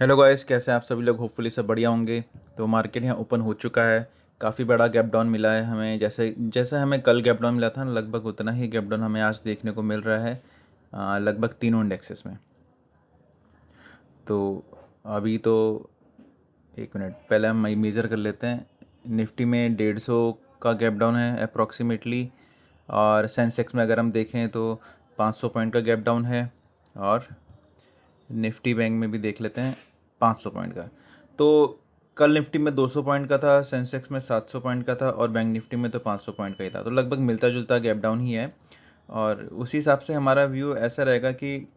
Hello guys, कैसे हैं आप सभी लोग। होपफुली सब बढ़िया होंगे। तो मार्केट यहाँ ओपन हो चुका है। काफ़ी बड़ा गैप डाउन मिला है हमें। जैसे जैसे हमें कल गैप डाउन मिला था ना, लगभग उतना ही गैप डाउन हमें आज देखने को मिल रहा है, लगभग तीनों इंडेक्सेस में। तो अभी तो एक मिनट पहले हम मेज़र कर लेते हैं। निफ्टी में 150 का गैप डाउन है अप्रॉक्सीमेटली। और सेंसेक्स में अगर हम देखें तो 500 पॉइंट का गैप डाउन है। और निफ्टी बैंक में भी देख लेते हैं 500 पॉइंट का। तो कल निफ्टी में 200 पॉइंट का था, सेंसेक्स में 700 पॉइंट का था, और बैंक निफ्टी में तो 500 पॉइंट का ही था। तो लगभग मिलता जुलता गैप डाउन ही है। और उसी हिसाब से हमारा व्यू ऐसा रहेगा कि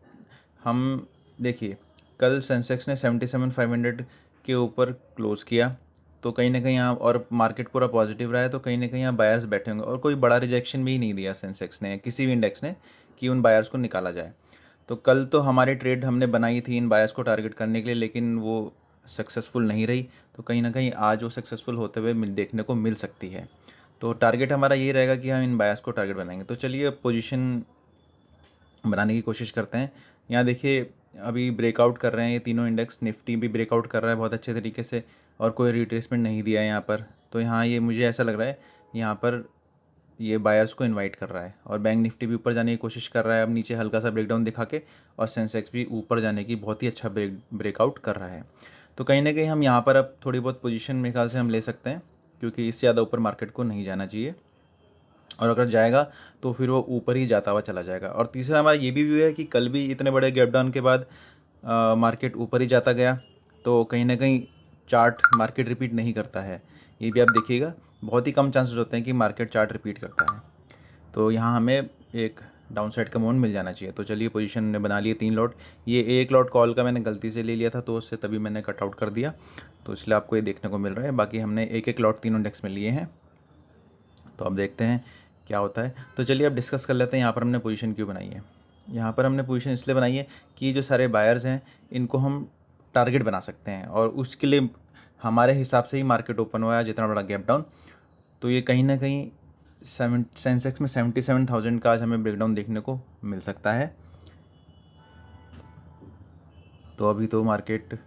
हम देखिए, कल सेंसेक्स ने 77,500 के ऊपर क्लोज़ किया। तो कहीं ना कहीं यहाँ और मार्केट पूरा पॉजिटिव रहा है, तो कहीं ना कहीं यहाँ बायर्स बैठे होंगे। और कोई बड़ा रिजेक्शन भी नहीं दिया सेंसेक्स ने, किसी भी इंडेक्स ने, कि उन बायर्स को निकाला जाए। तो कल तो हमारी ट्रेड हमने बनाई थी इन बायर्स को टारगेट करने के लिए, लेकिन वो सक्सेसफुल नहीं रही। तो कहीं ना कहीं आज वो सक्सेसफुल होते हुए देखने को मिल सकती है। तो टारगेट हमारा ये रहेगा कि हम इन बायर्स को टारगेट बनाएंगे। तो चलिए पोजीशन बनाने की कोशिश करते हैं। यहाँ देखिए, अभी ब्रेकआउट कर रहे हैं ये तीनों इंडेक्स। निफ्टी भी ब्रेकआउट कर रहा है बहुत अच्छे तरीके से, और कोई रिट्रेसमेंट नहीं दिया है यहाँ पर। तो यहाँ ये मुझे ऐसा लग रहा है यहाँ पर ये बायर्स को इनवाइट कर रहा है। और बैंक निफ्टी भी ऊपर जाने की कोशिश कर रहा है अब नीचे हल्का सा ब्रेकडाउन दिखा के। और सेंसेक्स भी ऊपर जाने की बहुत ही अच्छा ब्रेकआउट कर रहा है। तो कहीं ना कहीं हम यहाँ पर अब थोड़ी बहुत पोजीशन मेरे ख्याल से हम ले सकते हैं, क्योंकि इससे ज़्यादा ऊपर मार्केट को नहीं जाना चाहिए। और अगर जाएगा तो फिर वो ऊपर ही जाता हुआ चला जाएगा। और तीसरा हमारा ये भी व्यू है कि कल भी इतने बड़े गैप डाउन के बाद मार्केट ऊपर ही जाता गया। तो कहीं ना कहीं चार्ट मार्केट रिपीट नहीं करता है। ये भी आप देखिएगा, बहुत ही कम चांसेस होते हैं कि मार्केट चार्ट रिपीट करता है। तो यहाँ हमें एक डाउन साइड का मोमेंट मिल जाना चाहिए। तो चलिए पोजीशन ने बना लिए 3 लॉट। ये एक लॉट कॉल का मैंने गलती से ले लिया था, तो उससे तभी मैंने कट आउट कर दिया। तो इसलिए आपको ये देखने को मिल रहा है। बाकी हमने एक एक लॉट तीनों इंडेक्स में लिए हैं। तो अब देखते हैं क्या होता है। तो चलिए अब डिस्कस कर लेते हैं यहाँ पर हमने पोजीशन क्यों बनाई है। यहाँ पर हमने पोजीशन इसलिए बनाई है कि जो सारे बायर्स हैं इनको हम टारगेट बना सकते हैं, और उसके लिए हमारे हिसाब से ही मार्केट ओपन हुआ है जितना बड़ा गैप डाउन। तो ये कहीं ना कहीं सेंसेक्स में 77,000 का आज हमें ब्रेकडाउन देखने को मिल सकता है। तो अभी तो मार्केट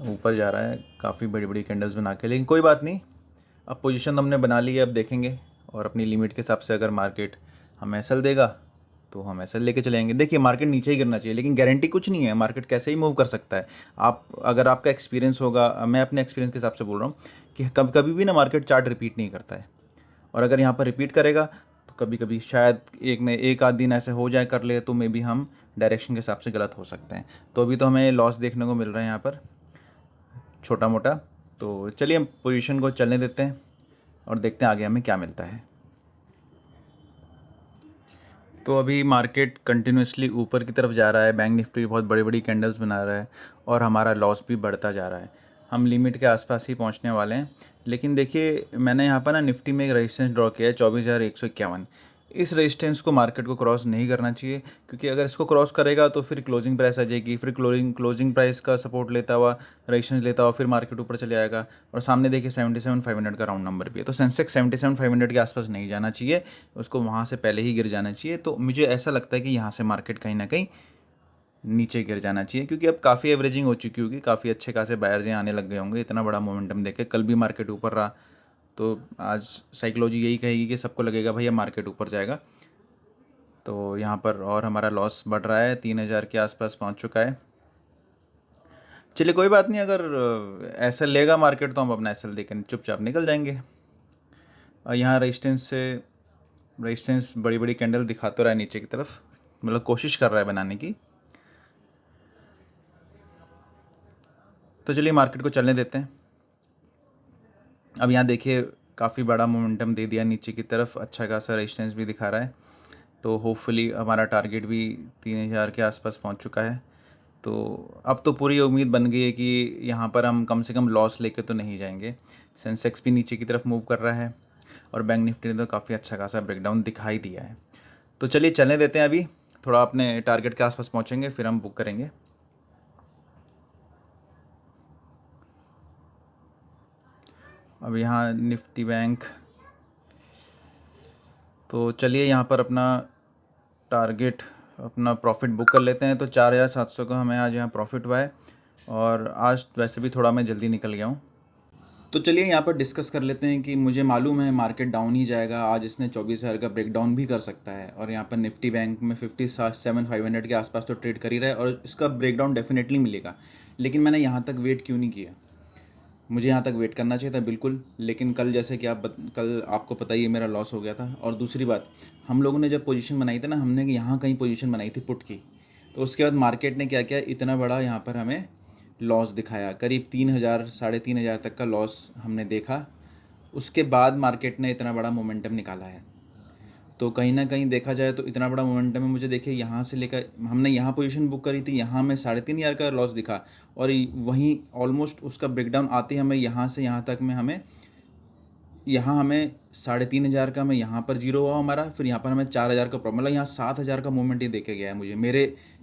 ऊपर जा रहा है काफ़ी बड़ी बड़ी कैंडल्स बना के, लेकिन कोई बात नहीं। अब पोजीशन तो हमने बना ली है, अब देखेंगे। और अपनी लिमिट के हिसाब से अगर मार्केट हमें एसएल देगा तो हम एसएल लेके चलेंगे। देखिए, मार्केट नीचे ही गिरना चाहिए, लेकिन गारंटी कुछ नहीं है, मार्केट कैसे ही मूव कर सकता है। आप अगर आपका एक्सपीरियंस होगा, मैं अपने एक्सपीरियंस के हिसाब से बोल रहा हूँ कि कभी कभी भी ना मार्केट चार्ट रिपीट नहीं करता है। और अगर यहाँ पर रिपीट करेगा तो कभी कभी शायद एक आध दिन ऐसे हो जाए कर ले, तो मे भी हम डायरेक्शन के हिसाब से गलत हो सकते हैं। तो अभी तो हमें लॉस देखने को मिल रहा है यहाँ पर छोटा मोटा। तो चलिए हम पोजीशन को चलने देते हैं और देखते हैं आगे हमें क्या मिलता है। तो अभी मार्केट कंटिन्यूसली ऊपर की तरफ जा रहा है। बैंक निफ्टी बहुत बड़ी बड़ी कैंडल्स बना रहा है, और हमारा लॉस भी बढ़ता जा रहा है। हम लिमिट के आसपास ही पहुंचने वाले हैं। लेकिन देखिए, मैंने यहाँ पर ना निफ्टी में एक रेजिस्टेंस ड्रॉ किया है 24,151। इस रेजिस्टेंस को मार्केट को क्रॉस नहीं करना चाहिए, क्योंकि अगर इसको क्रॉस करेगा तो फिर क्लोजिंग प्राइस आ जाएगी। फिर क्लोजिंग प्राइस का सपोर्ट लेता हुआ, रेजिस्टेंस लेता हुआ, फिर मार्केट ऊपर चले जाएगा। और सामने देखिए 77,500 का राउंड नंबर भी है। तो सेंसेक्स 77,500 के आसपास नहीं जाना चाहिए, उसको वहाँ से पहले ही गिर जाना चाहिए। तो मुझे ऐसा लगता है कि यहाँ से मार्केट कहीं ना कहीं नीचे गिर जाना चाहिए, क्योंकि अब काफ़ी एवरेजिंग हो चुकी होगी, काफ़ी अच्छे खासे बायर्स यहाँ आने लग गए होंगे। इतना बड़ा मोमेंटम देख के कल भी मार्केट ऊपर रहा, तो आज साइकोलॉजी यही कहेगी कि सबको लगेगा भैया मार्केट ऊपर जाएगा। तो यहाँ पर और हमारा लॉस बढ़ रहा है, 3,000 के आसपास पहुँच चुका है। चलिए कोई बात नहीं, अगर ऐसा लेगा मार्केट तो हम अपना एसएल देकर चुपचाप निकल जाएंगे। और यहाँ रेजिस्टेंस बड़ी बड़ी कैंडल दिखा तो रहा है नीचे की तरफ, मतलब कोशिश कर रहा है बनाने की। तो चलिए मार्केट को चलने देते हैं। अब यहाँ देखिए, काफ़ी बड़ा मोमेंटम दे दिया नीचे की तरफ, अच्छा खासा रेजिस्टेंस भी दिखा रहा है। तो होपफुली हमारा टारगेट भी 3,000 के आसपास पहुँच चुका है। तो अब तो पूरी उम्मीद बन गई है कि यहाँ पर हम कम से कम लॉस लेके तो नहीं जाएंगे। सेंसेक्स भी नीचे की तरफ मूव कर रहा है, और बैंक निफ्टी ने तो काफ़ी अच्छा खासा ब्रेकडाउन दिखाई दिया है। तो चलिए चलने देते हैं। अभी थोड़ा अपने टारगेट के आसपास पहुँचेंगे, फिर हम बुक करेंगे। अब यहाँ निफ्टी बैंक, तो चलिए यहाँ पर अपना टारगेट, अपना प्रॉफिट बुक कर लेते हैं। तो 4,700 का हमें आज यहाँ प्रॉफिट हुआ है। और आज वैसे भी थोड़ा मैं जल्दी निकल गया हूँ। तो चलिए यहाँ पर डिस्कस कर लेते हैं कि मुझे मालूम है मार्केट डाउन ही जाएगा, आज इसने 24,000 का ब्रेक डाउन भी कर सकता है और यहाँ पर निफ्टी बैंक में 57,500 के आसपास तो ट्रेड कर ही रहा है और इसका ब्रेक डाउन डेफिनेटली मिलेगा। लेकिन मैंने यहाँ तक वेट क्यों नहीं किया? मुझे यहाँ तक वेट करना चाहिए था बिल्कुल, लेकिन कल जैसे कि कल आपको पता ही है मेरा लॉस हो गया था। और दूसरी बात, हम लोगों ने जब पोजीशन बनाई थी ना, हमने यहाँ कहीं पोजीशन बनाई थी पुट की, तो उसके बाद मार्केट ने क्या किया, इतना बड़ा यहाँ पर हमें लॉस दिखाया, करीब 3,000 3,500 तक का लॉस हमने देखा। उसके बाद मार्केट ने इतना बड़ा मोमेंटम निकाला है। तो कहीं ना कहीं देखा जाए तो इतना बड़ा मोमेंटम है। मुझे देखिए यहाँ से लेकर हमने यहाँ पोजीशन बुक करी थी, यहाँ में 3,500 का लॉस दिखा और वहीं ऑलमोस्ट उसका ब्रेकडाउन आते हमें यहाँ से यहाँ तक में हमें 3,500 का, मैं यहाँ पर जीरो हुआ हमारा, फिर यहाँ पर हमें 4,000 का प्रॉब्लम, मतलब यहाँ 7,000 का मूवमेंट ही देखे गया है मुझे,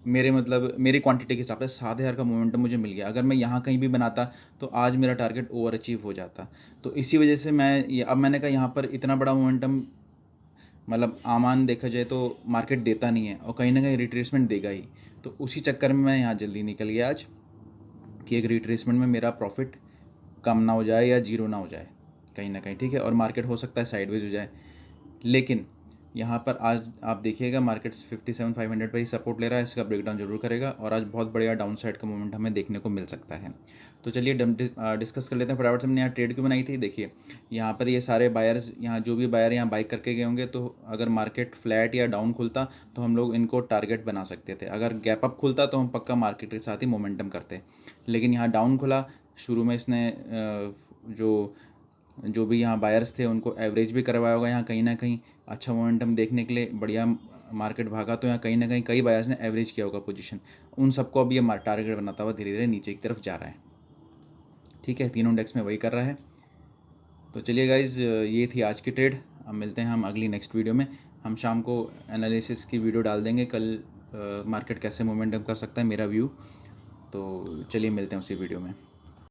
मेरे मतलब मेरी क्वांटिटी के हिसाब से 7,000 का मोमेंटम मुझे मिल गया। अगर मैं यहाँ कहीं भी बनाता तो आज मेरा टारगेट ओवर अचीव हो जाता। तो इसी वजह से अब मैंने कहा यहाँ पर इतना बड़ा मोमेंटम मतलब आमान देखा जाए तो मार्केट देता नहीं है और कहीं ना कहीं रिट्रेसमेंट देगा ही। तो उसी चक्कर में मैं यहाँ जल्दी निकल गया आज कि एक रिट्रेसमेंट में मेरा प्रॉफिट कम ना हो जाए या जीरो ना हो जाए कहीं ना कहीं, ठीक है। और मार्केट हो सकता है साइडवेज हो जाए, लेकिन यहाँ पर आज आप देखिएगा मार्केट 57,500 पर ही सपोर्ट ले रहा है, इसका ब्रेकडाउन जरूर करेगा और आज बहुत बढ़िया डाउन साइड का मूवमेंट हमें देखने को मिल सकता है। तो चलिए डिस्कस कर लेते हैं फटाफट से। हमने यहाँ ट्रेड क्यों बनाई थी, देखिए यहाँ पर ये सारे बायर्स, यहाँ जो भी बायर यहाँ बाई करके गए होंगे, तो अगर मार्केट फ्लैट या डाउन खुलता तो हम लोग इनको टारगेट बना सकते थे, अगर गैप अप खुलता तो हम पक्का मार्केट के साथ ही मोमेंटम करते। लेकिन यहाँ डाउन खुला, शुरू में इसने जो भी यहाँ बायर्स थे उनको एवरेज भी करवाया होगा, यहाँ कहीं ना कहीं अच्छा मोमेंटम देखने के लिए बढ़िया मार्केट भागा, तो यहाँ कहीं ना कहीं कई बायर्स ने एवरेज किया होगा पोजीशन, उन सबको अभी ये टारगेट बनाता हुआ धीरे धीरे नीचे की तरफ जा रहा है, ठीक है। तीनों इंडेक्स में वही कर रहा है। तो चलिए गाइज, ये थी आज की ट्रेड। अब मिलते हैं हम अगली नेक्स्ट वीडियो में। हम शाम को एनालिसिस की वीडियो डाल देंगे, कल मार्केट कैसे मोमेंटम कर सकता है, मेरा व्यू। तो चलिए मिलते हैं उसी वीडियो में।